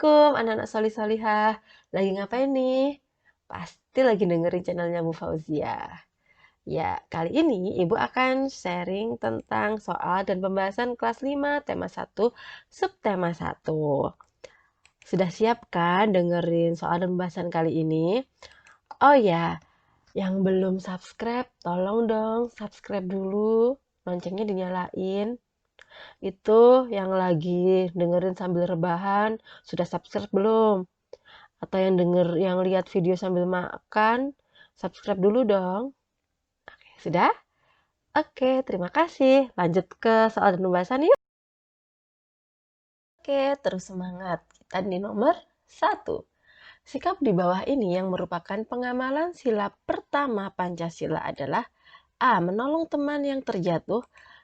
Assalamualaikum anak-anak solih-solihah. Lagi ngapain nih? Pasti lagi dengerin channelnya Bu Fauzia. Ya, kali ini Ibu akan sharing tentang soal dan pembahasan kelas 5 tema 1 subtema 1. Sudah siap kan dengerin soal dan pembahasan kali ini? Oh ya, yang belum subscribe, tolong dong subscribe dulu. Loncengnya dinyalain. Itu yang lagi dengerin sambil rebahan, sudah subscribe belum? Atau yang lihat video sambil makan, subscribe dulu dong. Oke, sudah? Oke, terima kasih. Lanjut ke soal dan pembahasan yuk. Oke, terus semangat. Kita di nomor 1. Sikap di bawah ini yang merupakan pengamalan sila pertama Pancasila adalah A. Menolong teman yang terjatuh.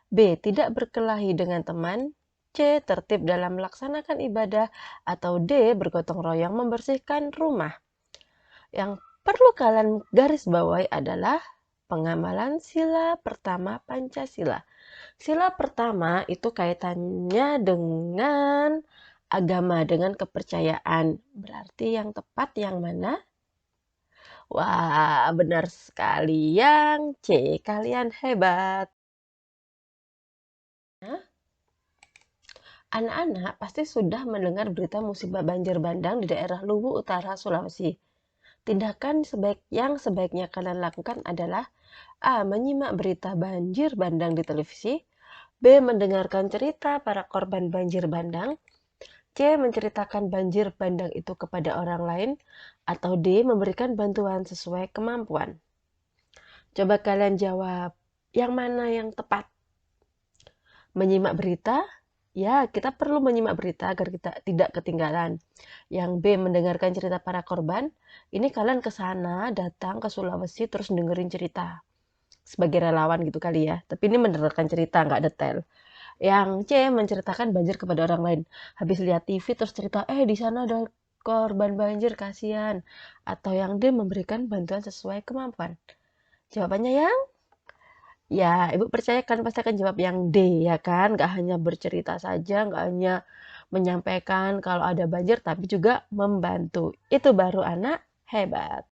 B. Tidak berkelahi dengan teman. C. Tertib dalam melaksanakan ibadah. Atau D. Bergotong royong membersihkan rumah. Yang perlu kalian garis bawahi adalah pengamalan sila pertama Pancasila. Sila pertama itu kaitannya dengan agama, dengan kepercayaan. Berarti yang tepat yang mana? Wah, benar sekali. Yang C, kalian hebat. Anak-anak pasti sudah mendengar berita musibah banjir bandang di daerah Luwu Utara, Sulawesi. Tindakan yang sebaiknya kalian lakukan adalah A. Menyimak berita banjir bandang di televisi. B. Mendengarkan cerita para korban banjir bandang. C. Menceritakan banjir bandang itu kepada orang lain. Atau D. Memberikan bantuan sesuai kemampuan. Coba kalian jawab, yang mana yang tepat? Menyimak berita? Ya, kita perlu menyimak berita agar kita tidak ketinggalan. Yang B, mendengarkan cerita para korban. Ini kalian ke sana, datang ke Sulawesi, terus dengerin cerita. Sebagai relawan gitu kali ya. Tapi ini mendengarkan cerita, nggak detail. Yang C, menceritakan banjir kepada orang lain. Habis lihat TV, terus cerita, di sana ada korban banjir, kasihan. Atau yang D, memberikan bantuan sesuai kemampuan. Jawabannya yang? Ya, Ibu percaya kan pasti akan jawab yang D, ya kan? Nggak hanya bercerita saja, nggak hanya menyampaikan kalau ada banjir, tapi juga membantu. Itu baru anak hebat.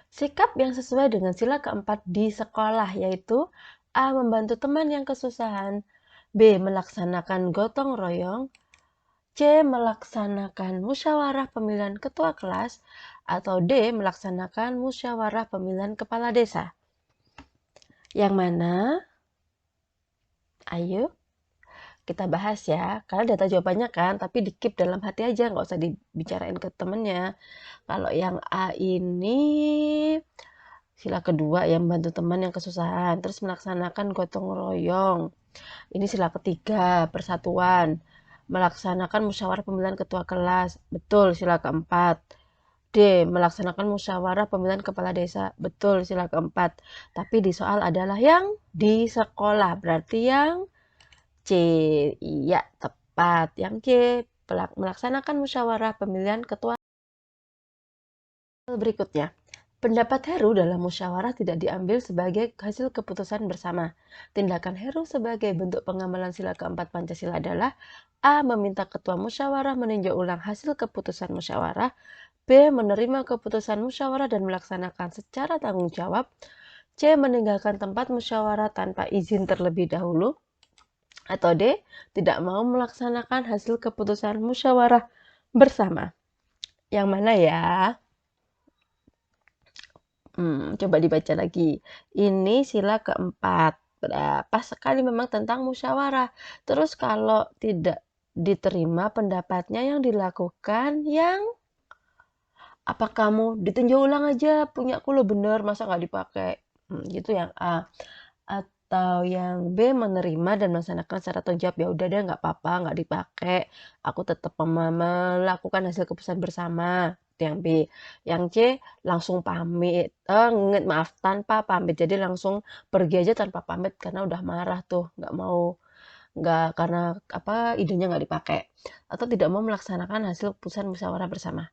Sikap yang sesuai dengan sila keempat di sekolah, yaitu A. Membantu teman yang kesusahan. B. Melaksanakan gotong royong. C. Melaksanakan musyawarah pemilihan ketua kelas. Atau D. Melaksanakan musyawarah pemilihan kepala desa. Yang mana? Ayo kita bahas ya. Karena data jawabannya kan, tapi di keep dalam hati aja, nggak usah dibicarain ke temennya. Kalau yang A ini sila kedua yang membantu teman yang kesusahan, terus melaksanakan gotong royong. Ini sila ketiga, persatuan. Melaksanakan musyawarah pemilihan ketua kelas. Betul, sila keempat. D. Melaksanakan musyawarah pemilihan kepala desa. Betul, sila keempat. Tapi di soal adalah yang di sekolah. Berarti yang C. Iya, tepat. Yang C. Melaksanakan musyawarah pemilihan ketua. Berikutnya. Pendapat Heru dalam musyawarah tidak diambil sebagai hasil keputusan bersama. Tindakan Heru sebagai bentuk pengamalan sila keempat Pancasila adalah A. Meminta ketua musyawarah meninjau ulang hasil keputusan musyawarah. B. Menerima keputusan musyawarah dan melaksanakan secara tanggung jawab. C. Meninggalkan tempat musyawarah tanpa izin terlebih dahulu. Atau D. Tidak mau melaksanakan hasil keputusan musyawarah bersama. Yang mana ya? Coba dibaca lagi. Ini sila keempat. Pas sekali memang tentang musyawarah. Terus kalau tidak diterima pendapatnya yang dilakukan yang apa kamu ditinjau ulang aja, punyaku lo bener, masa nggak dipakai? Gitu yang A. Atau yang B, menerima dan melaksanakan secara tanggung jawab, ya udah deh nggak apa-apa, nggak dipakai, aku tetap melakukan hasil keputusan bersama. Itu yang B. Yang C, langsung pamit, maaf, tanpa pamit, jadi langsung pergi aja tanpa pamit karena udah marah tuh, nggak karena apa idenya nggak dipakai, atau tidak mau melaksanakan hasil keputusan musyawarah bersama.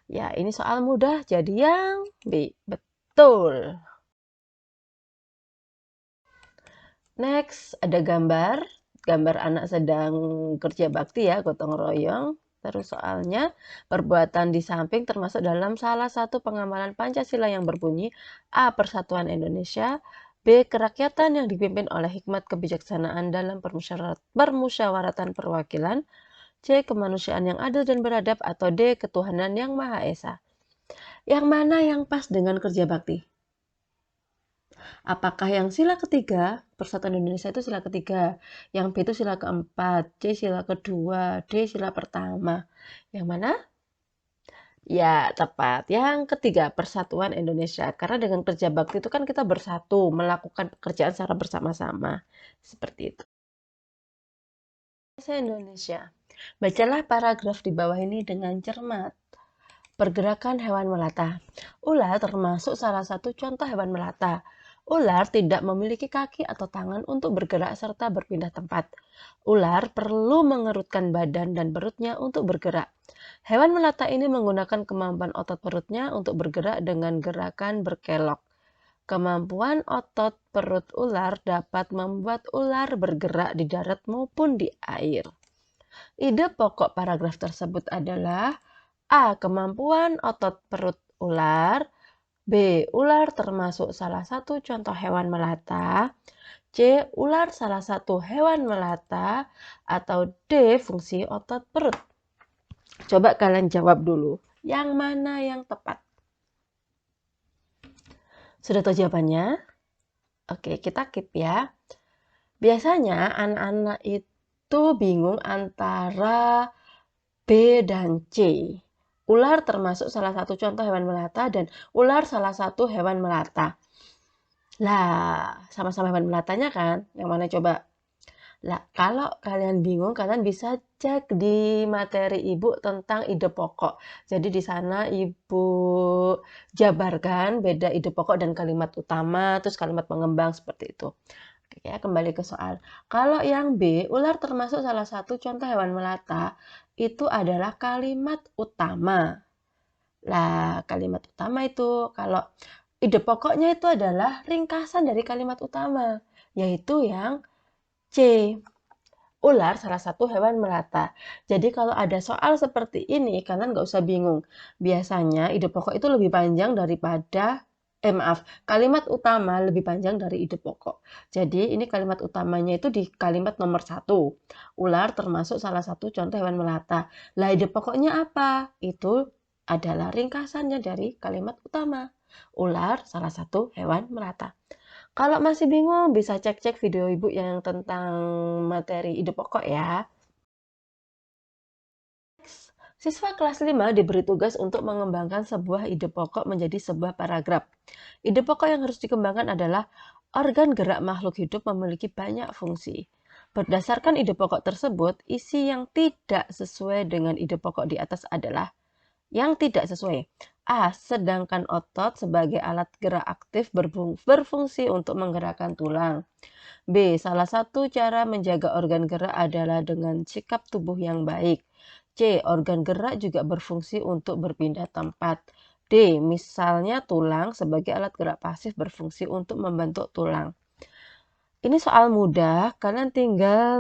Ya, ini soal mudah, jadi yang B. Betul. Next, ada gambar. gambar anak sedang kerja bakti ya, gotong royong. Terus soalnya, perbuatan di samping termasuk dalam salah satu pengamalan Pancasila yang berbunyi A. Persatuan Indonesia, B. Kerakyatan yang dipimpin oleh hikmat kebijaksanaan dalam permusyawaratan perwakilan, C. Kemanusiaan yang adil dan beradab, atau D. Ketuhanan yang Maha Esa. Yang mana yang pas dengan kerja bakti? Apakah yang sila ketiga, Persatuan Indonesia itu sila ketiga, yang B itu sila keempat, C sila kedua, D sila pertama. Yang mana? Ya, tepat. Yang ketiga, Persatuan Indonesia. Karena dengan kerja bakti itu kan kita bersatu, melakukan pekerjaan secara bersama-sama. Seperti itu. Bahasa Indonesia. Bacalah paragraf di bawah ini dengan cermat. Pergerakan hewan melata. Ular termasuk salah satu contoh hewan melata. Ular tidak memiliki kaki atau tangan untuk bergerak serta berpindah tempat. Ular perlu mengerutkan badan dan perutnya untuk bergerak. Hewan melata ini menggunakan kemampuan otot perutnya untuk bergerak dengan gerakan berkelok. Kemampuan otot perut ular dapat membuat ular bergerak di darat maupun di air. Ide pokok paragraf tersebut adalah A. Kemampuan otot perut ular. B. Ular termasuk salah satu contoh hewan melata. C. Ular salah satu hewan melata. Atau D. Fungsi otot perut. Coba kalian jawab dulu. Yang mana yang tepat? Sudah tahu jawabannya? Oke, kita keep ya. Biasanya anak-anak itu bingung antara B dan C. Ular termasuk salah satu contoh hewan melata dan ular salah satu hewan melata. Lah, sama-sama hewan melatanya kan? Yang mana coba? Lah, kalau kalian bingung, kalian bisa cek di materi Ibu tentang ide pokok. Jadi di sana Ibu jabarkan beda ide pokok dan kalimat utama, terus kalimat pengembang seperti itu. Oke, ya, kembali ke soal. Kalau yang B, ular termasuk salah satu contoh hewan melata, itu adalah kalimat utama. Lah, kalimat utama itu kalau ide pokoknya itu adalah ringkasan dari kalimat utama, yaitu yang C. Ular salah satu hewan melata. Jadi kalau ada soal seperti ini, kalian nggak usah bingung. Biasanya ide pokok itu lebih panjang daripada, kalimat utama lebih panjang dari ide pokok. Jadi ini kalimat utamanya itu di kalimat nomor 1. Ular termasuk salah satu contoh hewan melata. Lah ide pokoknya apa? Itu adalah ringkasannya dari kalimat utama. Ular salah satu hewan melata. Kalau masih bingung, bisa cek-cek video Ibu yang tentang materi ide pokok ya. Siswa kelas 5 diberi tugas untuk mengembangkan sebuah ide pokok menjadi sebuah paragraf. Ide pokok yang harus dikembangkan adalah organ gerak makhluk hidup memiliki banyak fungsi. Berdasarkan ide pokok tersebut, isi yang tidak sesuai dengan ide pokok di atas adalah yang tidak sesuai. A. Sedangkan otot sebagai alat gerak aktif berfungsi untuk menggerakkan tulang. B. Salah satu cara menjaga organ gerak adalah dengan sikap tubuh yang baik. C. Organ gerak juga berfungsi untuk berpindah tempat. D. Misalnya tulang sebagai alat gerak pasif berfungsi untuk membentuk tulang. Ini soal mudah, kalian tinggal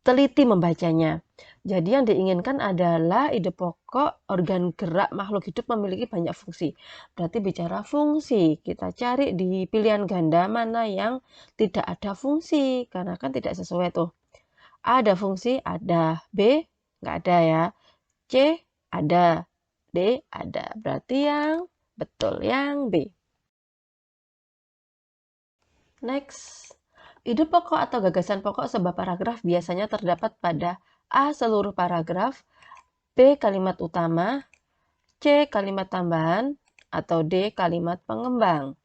teliti membacanya. Jadi yang diinginkan adalah ide pokok organ gerak makhluk hidup memiliki banyak fungsi. Berarti bicara fungsi, kita cari di pilihan ganda mana yang tidak ada fungsi. Karena kan tidak sesuai tuh. A ada fungsi, ada. B nggak ada ya. C ada. D ada. Berarti yang betul, yang B. Next. Ide pokok atau gagasan pokok sebuah paragraf biasanya terdapat pada A. Seluruh paragraf, B. Kalimat utama, C. Kalimat tambahan, atau D. Kalimat pengembang.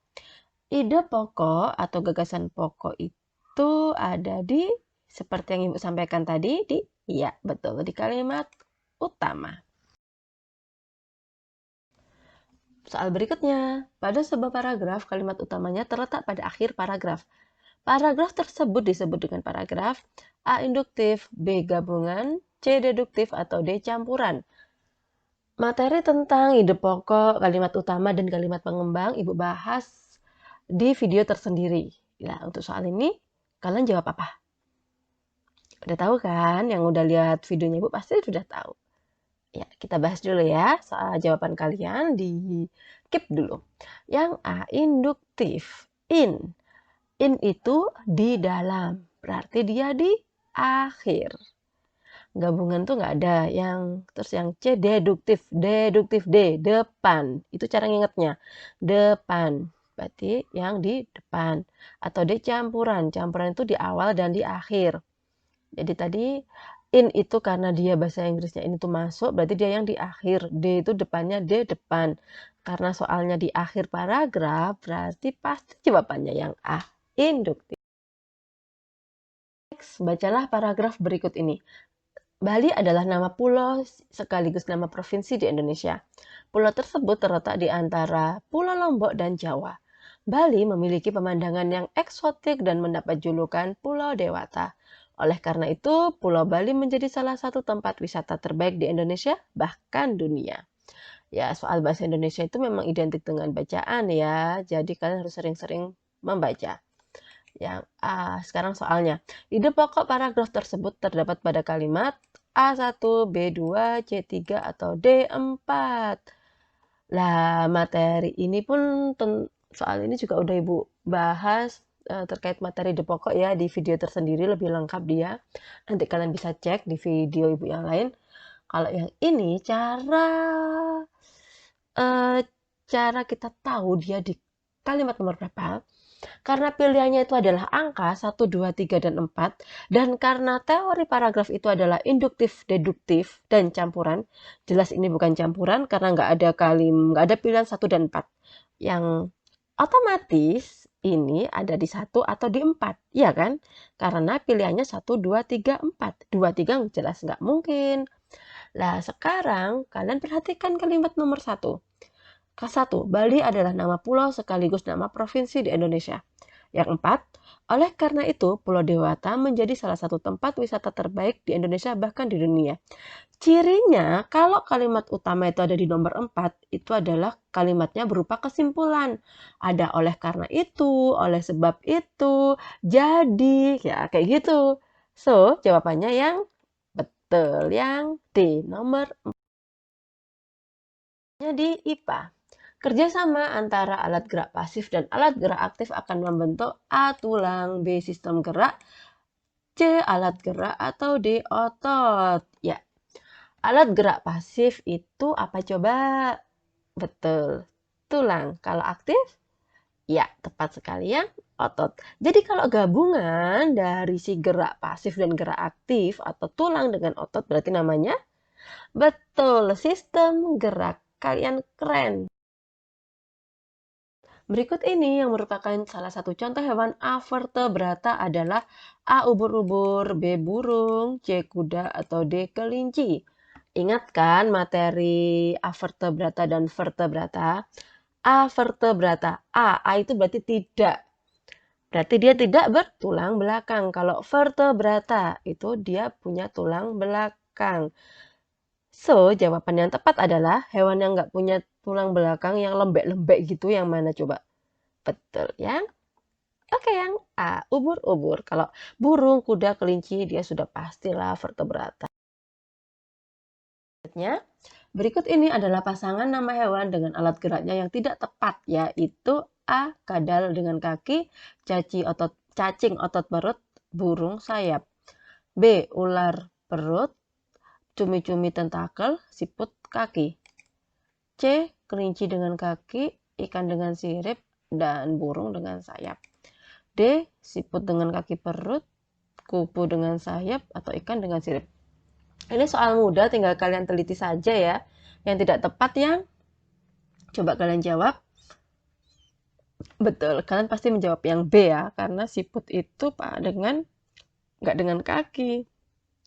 Ide pokok atau gagasan pokok itu ada di, seperti yang Ibu sampaikan tadi, iya betul, di kalimat utama. Soal berikutnya, pada sebuah paragraf, kalimat utamanya terletak pada akhir paragraf. Paragraf tersebut disebut dengan paragraf A. Induktif, B. Gabungan, C. Deduktif, atau D. Campuran. Materi tentang ide pokok, kalimat utama, dan kalimat pengembang Ibu bahas di video tersendiri. Nah, untuk soal ini, kalian jawab apa? Udah tahu kan? Yang udah lihat videonya Ibu pasti sudah tahu. Ya, kita bahas dulu ya soal jawaban kalian di keep dulu. Yang A, induktif. In itu di dalam, berarti dia di akhir. Gabungan tuh nggak ada. Terus yang C, deduktif. Deduktif D, depan. Itu cara ngingetnya. Depan. Berarti yang di depan. Atau D, campuran. Campuran itu di awal dan di akhir. Jadi tadi in itu karena dia bahasa Inggrisnya ini tuh masuk, berarti dia yang di akhir. D itu depannya D depan. Karena soalnya di akhir paragraf, berarti pasti jawabannya yang A, induktif. Next, bacalah paragraf berikut ini. Bali adalah nama pulau sekaligus nama provinsi di Indonesia. Pulau tersebut terletak di antara Pulau Lombok dan Jawa. Bali memiliki pemandangan yang eksotik dan mendapat julukan Pulau Dewata. Oleh karena itu, Pulau Bali menjadi salah satu tempat wisata terbaik di Indonesia, bahkan dunia. Ya, soal bahasa Indonesia itu memang identik dengan bacaan ya, jadi kalian harus sering-sering membaca. Yang A, sekarang soalnya. Ide pokok paragraf tersebut terdapat pada kalimat A1, B2, C3, atau D4. Lah, materi ini pun soal ini juga udah Ibu bahas terkait materi ide pokok ya di video tersendiri lebih lengkap dia. Nanti kalian bisa cek di video Ibu yang lain. Kalau yang ini eh, cara kita tahu dia di kalimat nomor berapa. Karena pilihannya itu adalah angka 1, 2, 3, dan 4, dan karena teori paragraf itu adalah induktif, deduktif, dan campuran, jelas ini bukan campuran karena nggak ada pilihan 1 dan 4. Yang otomatis ini ada di 1 atau di 4, ya kan? Karena pilihannya 1, 2, 3, 4. 2, 3 jelas nggak mungkin. Nah, sekarang kalian perhatikan kalimat nomor 1. K1, Bali adalah nama pulau sekaligus nama provinsi di Indonesia. Yang 4, oleh karena itu Pulau Dewata menjadi salah satu tempat wisata terbaik di Indonesia bahkan di dunia. Cirinya kalau kalimat utama itu ada di nomor 4, itu adalah kalimatnya berupa kesimpulan. Ada oleh karena itu, oleh sebab itu, jadi, ya kayak gitu. So, jawabannya yang betul, yang D, nomor 4 di IPA. Kerjasama antara alat gerak pasif dan alat gerak aktif akan membentuk A. Tulang, B. Sistem gerak, C. Alat gerak, atau D. Otot. Ya, alat gerak pasif itu apa coba? Betul, tulang. Kalau aktif? Ya, tepat sekali ya, otot. Jadi kalau gabungan dari si gerak pasif dan gerak aktif atau tulang dengan otot berarti namanya? Betul, sistem gerak. Kalian keren. Berikut ini yang merupakan salah satu contoh hewan avertebrata adalah A. Ubur-ubur, B. Burung, C. Kuda, atau D. Kelinci. Ingat kan materi avertebrata dan vertebrata? Avertebrata. A itu berarti tidak. Berarti dia tidak bertulang belakang. Kalau vertebrata itu dia punya tulang belakang. So, jawaban yang tepat adalah hewan yang nggak punya tulang belakang yang lembek-lembek gitu yang mana coba? Betul ya. Oke, yang A, ubur-ubur. Kalau burung, kuda, kelinci, dia sudah pastilah vertebrata. Berikut ini adalah pasangan nama hewan dengan alat geraknya yang tidak tepat, yaitu A, kadal dengan kaki, cacing otot perut, burung sayap. B, ular perut, cumi-cumi tentakel, siput kaki. C, kelinci dengan kaki, ikan dengan sirip, dan burung dengan sayap. D, siput dengan kaki perut, kupu dengan sayap, atau ikan dengan sirip. Ini soal mudah, tinggal kalian teliti saja ya. Yang tidak tepat yang coba kalian jawab. Betul, kalian pasti menjawab yang B ya, karena siput itu nggak dengan kaki.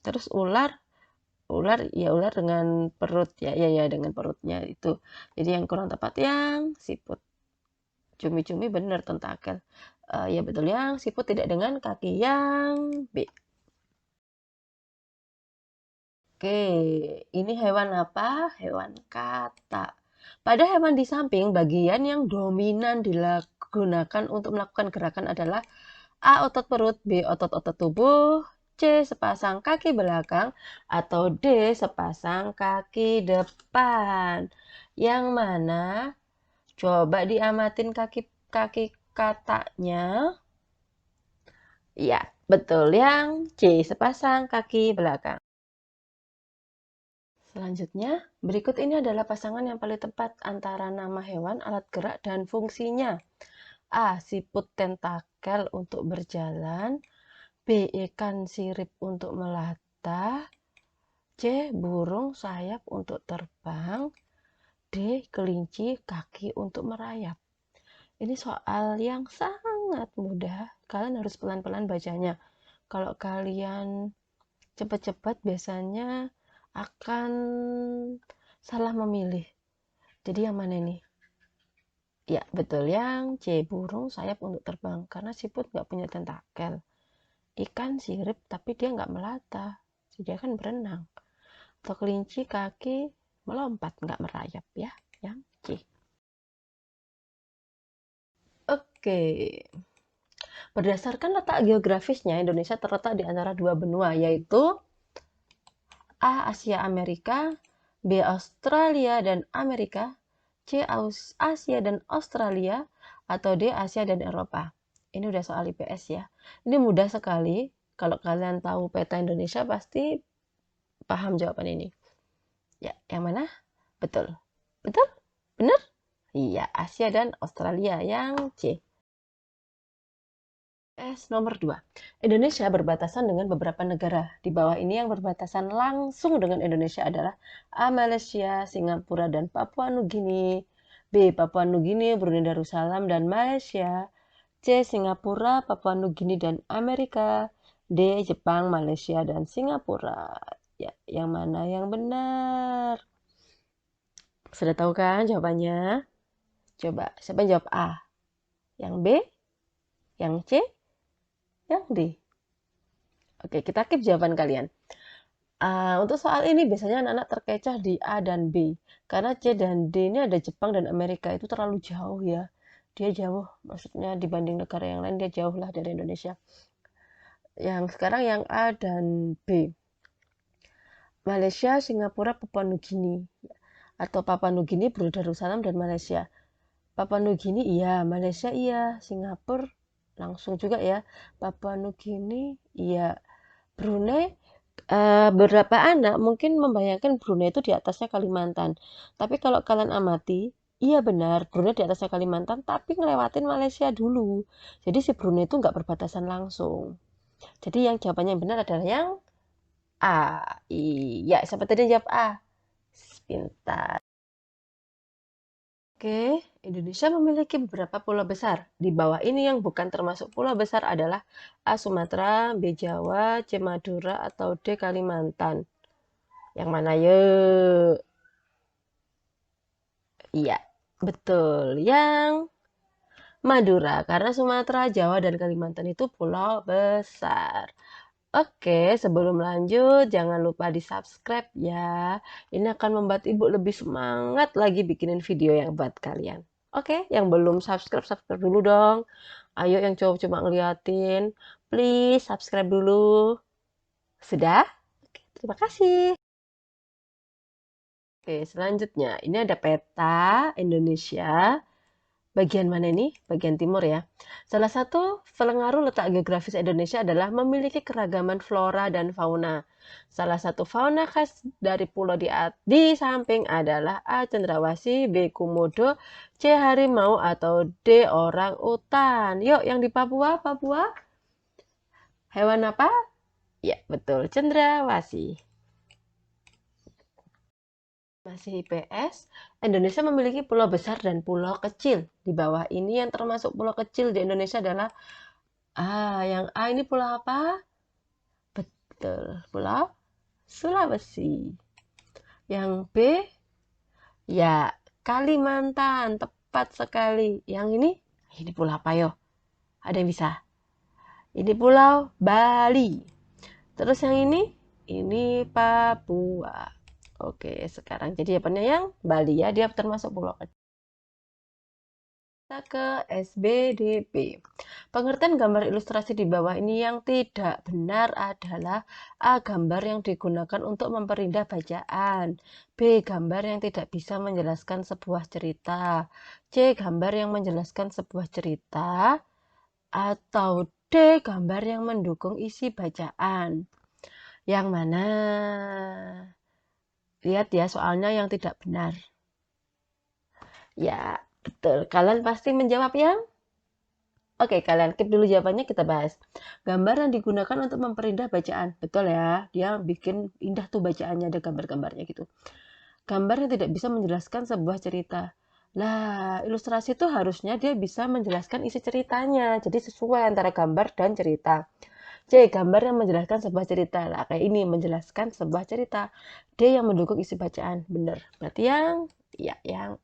Terus ular ular dengan perut ya dengan perutnya itu. Jadi yang kurang tepat yang siput. Cumi-cumi benar tentakel. Ya betul yang siput tidak dengan kaki yang B. Oke, ini hewan apa? Hewan kata. Pada hewan di samping, bagian yang dominan digunakan untuk melakukan gerakan adalah A. Otot perut, B. Otot-otot tubuh, C. C sepasang kaki belakang atau D sepasang kaki depan? Yang mana? Coba diamatin kaki-kaki katanya. Ya, betul yang C sepasang kaki belakang. Selanjutnya, berikut ini adalah pasangan yang paling tepat antara nama hewan, alat gerak, dan fungsinya. A. Siput tentakel untuk berjalan. B. Ikan sirip untuk melata. C. Burung sayap untuk terbang. D. Kelinci kaki untuk merayap. Ini soal yang sangat mudah. Kalian harus pelan-pelan bacanya. Kalau kalian cepat-cepat biasanya akan salah memilih. Jadi yang mana nih? Ya, betul yang C. Burung sayap untuk terbang. Karena siput nggak punya tentakel. Ikan sirip tapi dia nggak melata. Dia kan berenang. Atau kelinci kaki melompat, nggak merayap ya. Yang C. Oke. Berdasarkan letak geografisnya, Indonesia terletak di antara dua benua, yaitu A. Asia Amerika, B. Australia dan Amerika, C. Asia dan Australia, atau D. Asia dan Eropa. Ini udah soal IPS ya. Ini mudah sekali. Kalau kalian tahu peta Indonesia pasti paham jawaban ini. Ya, yang mana? Betul. Betul? Benar? Iya, Asia dan Australia. Yang C. Nomor 2. Indonesia berbatasan dengan beberapa negara. Di bawah ini yang berbatasan langsung dengan Indonesia adalah A. Malaysia, Singapura, dan Papua Nugini. B. Papua Nugini, Brunei Darussalam, dan Malaysia. C. Singapura, Papua Nugini, dan Amerika. D. Jepang, Malaysia, dan Singapura. Ya, yang mana yang benar? Sudah tahu kan jawabannya? Coba, siapa yang jawab A? Yang B? Yang C? Yang D? Oke, kita keep jawaban kalian. Untuk soal ini biasanya anak-anak terkecoh di A dan B. Karena C dan D ini ada Jepang dan Amerika, itu terlalu jauh ya. Dia jauh, maksudnya dibanding negara yang lain dia jauh lah dari Indonesia. Yang sekarang yang A dan B. Malaysia, Singapura, Papua Nugini. Atau Papua Nugini, Brunei Darussalam, dan Malaysia. Papua Nugini iya, Malaysia iya, Singapura langsung juga ya. Papua Nugini iya. Brunei, beberapa anak mungkin membayangkan Brunei itu di atasnya Kalimantan. Tapi kalau kalian amati, iya benar, Brunei di atasnya Kalimantan, tapi ngelewatin Malaysia dulu. Jadi si Brunei itu nggak berbatasan langsung. Jadi yang jawabannya yang benar adalah yang A. Iya, siapa tadi yang jawab A? Pintar. Oke, Indonesia memiliki beberapa pulau besar. Di bawah ini yang bukan termasuk pulau besar adalah A. Sumatera, B. Jawa, C. Madura, atau D. Kalimantan. Yang mana yuk? Iya, betul. Yang Madura, karena Sumatera, Jawa, dan Kalimantan itu pulau besar. Oke, sebelum lanjut, jangan lupa di-subscribe ya. Ini akan membuat Ibu lebih semangat lagi bikinin video yang buat kalian. Oke, yang belum subscribe, subscribe dulu dong. Ayo yang cuma ngeliatin, please subscribe dulu. Sudah? Oke, terima kasih. Oke, selanjutnya ini ada peta Indonesia. Bagian mana ini? Bagian timur ya. Salah satu pengaruh letak geografis Indonesia adalah memiliki keragaman flora dan fauna. Salah satu fauna khas dari pulau di samping adalah A. Cendrawasih, B. Komodo, C. Harimau, atau D. Orang utan. Yuk, yang di Papua, Papua. Hewan apa? Ya, betul. Cendrawasih. Masih IPS, Indonesia memiliki pulau besar dan pulau kecil. Di bawah ini yang termasuk pulau kecil di Indonesia adalah yang A ini pulau apa? Betul, Pulau Sulawesi. Yang B, ya Kalimantan, tepat sekali. Yang ini pulau apa yo? Ada yang bisa? Ini Pulau Bali. Terus yang ini Papua. Oke, sekarang jadi jawabannya yang Bali ya, dia termasuk pulau kecil. Kita ke SBDP. Pengertian gambar ilustrasi di bawah ini yang tidak benar adalah A. Gambar yang digunakan untuk memperindah bacaan. B. Gambar yang tidak bisa menjelaskan sebuah cerita. C. Gambar yang menjelaskan sebuah cerita. Atau D. Gambar yang mendukung isi bacaan. Yang mana? Lihat ya soalnya yang tidak benar. Ya, betul. Kalian pasti menjawab yang? Oke, kalian keep dulu jawabannya, kita bahas. Gambar yang digunakan untuk memperindah bacaan. Betul ya, dia bikin indah tuh bacaannya, ada gambar-gambarnya gitu. Gambar yang tidak bisa menjelaskan sebuah cerita. Lah, ilustrasi itu harusnya dia bisa menjelaskan isi ceritanya. Jadi sesuai antara gambar dan cerita. C. Gambar yang menjelaskan sebuah cerita. Lah, kayak ini, menjelaskan sebuah cerita. D. Yang mendukung isi bacaan. Bener. Berarti yang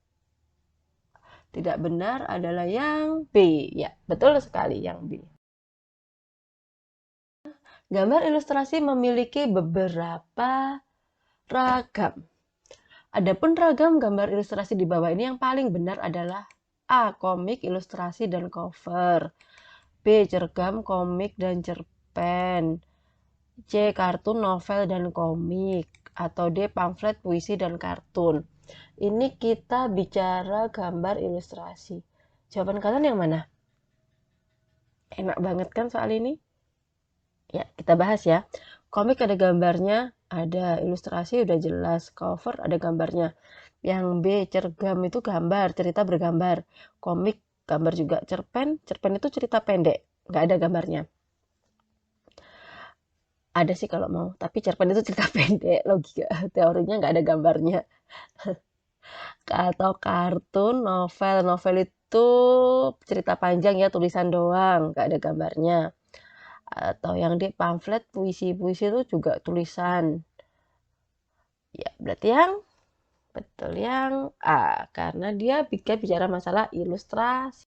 tidak benar adalah yang B. Ya, betul sekali yang B. Gambar ilustrasi memiliki beberapa ragam. Adapun ragam gambar ilustrasi di bawah ini yang paling benar adalah A. Komik, ilustrasi, dan cover. B. Cergam, komik, dan cerpen. C. Kartun, novel, dan komik. Atau D. Pamflet, puisi, dan kartun. Ini kita bicara gambar ilustrasi. Jawaban kalian yang mana? Enak banget kan soal ini? Ya, kita bahas ya. Komik ada gambarnya, ada ilustrasi udah jelas, cover ada gambarnya. Yang B, cergam itu gambar, cerita bergambar. Komik gambar juga. Cerpen itu cerita pendek, nggak ada gambarnya. Ada sih kalau mau, tapi cerpen itu cerita pendek, logika teorinya nggak ada gambarnya. Atau kartun, novel itu cerita panjang ya, tulisan doang, nggak ada gambarnya. Atau yang di pamflet, puisi itu juga tulisan. Ya, berarti yang betul yang A, karena dia bicara masalah ilustrasi.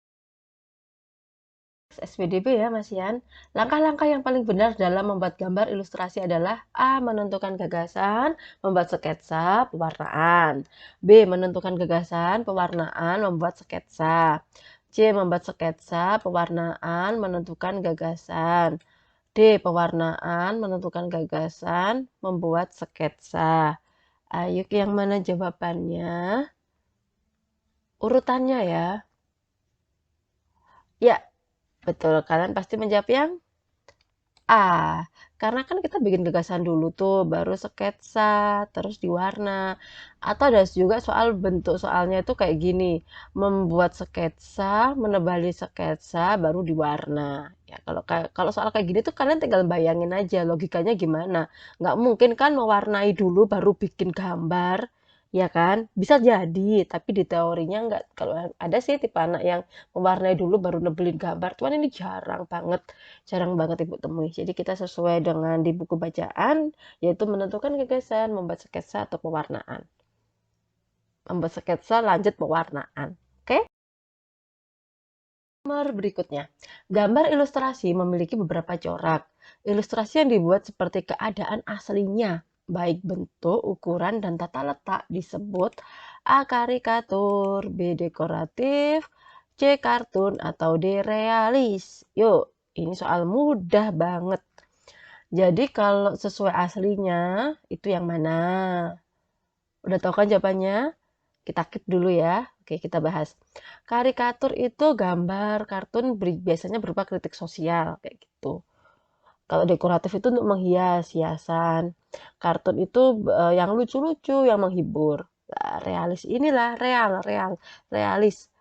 SPDB ya Mas Yan. Langkah-langkah yang paling benar dalam membuat gambar ilustrasi adalah A. Menentukan gagasan, membuat sketsa, pewarnaan. B. Menentukan gagasan, pewarnaan, membuat sketsa. C. Membuat sketsa, pewarnaan, menentukan gagasan. D. Pewarnaan, menentukan gagasan, membuat sketsa. Ayo yang mana jawabannya? Urutannya ya. Ya, betul. Kalian pasti menjawab yang A. Karena kan kita bikin gagasan dulu tuh, baru sketsa, terus diwarna. Atau ada juga soal bentuk soalnya itu kayak gini. Membuat sketsa, menebali sketsa, baru diwarna. Ya, kalau soal kayak gini tuh kalian tinggal bayangin aja logikanya gimana. Nggak mungkin kan mewarnai dulu baru bikin gambar. Ya kan? Bisa jadi, tapi di teorinya nggak. Kalau ada sih tipe anak yang mewarnai dulu baru nebelin gambar. Cuman ini jarang banget ibu temui. Jadi kita sesuai dengan di buku bacaan, yaitu menentukan gagasan, membuat sketsa atau pewarnaan. Membuat sketsa lanjut pewarnaan. Oke? Nomor berikutnya. Gambar ilustrasi memiliki beberapa corak. Ilustrasi yang dibuat seperti keadaan aslinya, baik bentuk, ukuran, dan tata letak disebut A. Karikatur, B. Dekoratif, C. Kartun, atau D. Realis. Yuk, ini soal mudah banget. Jadi kalau sesuai aslinya, itu yang mana? Udah tahu kan jawabannya? Kita keep dulu ya. Oke, kita bahas. Karikatur itu gambar kartun biasanya berupa kritik sosial, kayak gitu. Kalau dekoratif itu untuk menghias, hiasan. Kartun itu yang lucu-lucu, yang menghibur. Nah, realis inilah realis.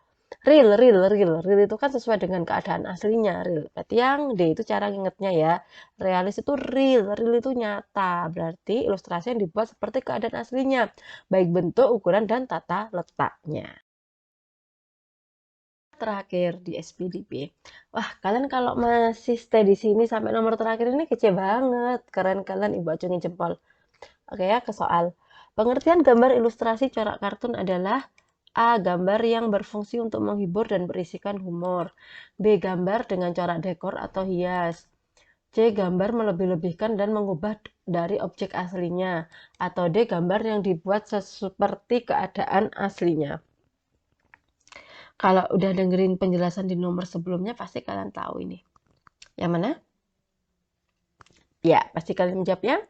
Real itu kan sesuai dengan keadaan aslinya, real. Berarti yang D itu cara ingetnya ya. Realis itu real itu nyata. Berarti ilustrasi yang dibuat seperti keadaan aslinya, baik bentuk, ukuran, dan tata letaknya. Terakhir di SPDP. Wah, kalian kalau masih stay di sini sampai nomor terakhir ini kece banget. Keren kalian, ibu acungin jempol. Oke ya, ke soal. Pengertian gambar ilustrasi corak kartun adalah A. Gambar yang berfungsi untuk menghibur dan berisikan humor. B. Gambar dengan corak dekor atau hias. C. Gambar melebih-lebihkan dan mengubah dari objek aslinya. Atau D. Gambar yang dibuat seperti keadaan aslinya. Kalau udah dengerin penjelasan di nomor sebelumnya, pasti kalian tahu ini. Yang mana? Ya, pasti kalian menjawabnya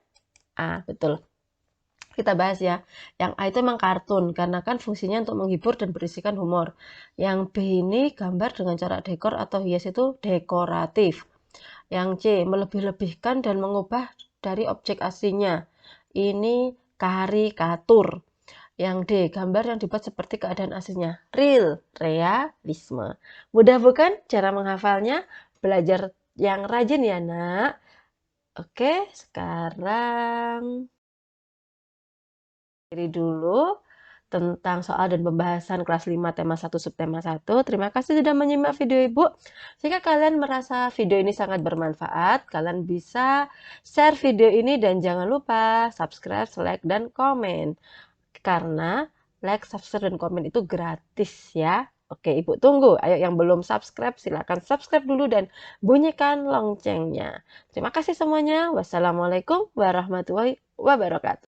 A, betul. Kita bahas ya. Yang A itu emang kartun, karena kan fungsinya untuk menghibur dan berisikan humor. Yang B ini gambar dengan cara dekor atau hias itu dekoratif. Yang C, melebih-lebihkan dan mengubah dari objek aslinya. Ini karikatur. Yang D, gambar yang dibuat seperti keadaan aslinya. Real, realisme. Mudah bukan cara menghafalnya? Belajar yang rajin ya, nak. Oke, sekarang akhiri dulu tentang soal dan pembahasan kelas 5 tema 1 subtema 1. Terima kasih sudah menyimak video Ibu. Jika kalian merasa video ini sangat bermanfaat, kalian bisa share video ini dan jangan lupa subscribe, like, dan komen. Karena like, subscribe, dan komen itu gratis ya. Oke, Ibu tunggu. Ayo yang belum subscribe, silakan subscribe dulu dan bunyikan loncengnya. Terima kasih semuanya. Wassalamualaikum warahmatullahi wabarakatuh.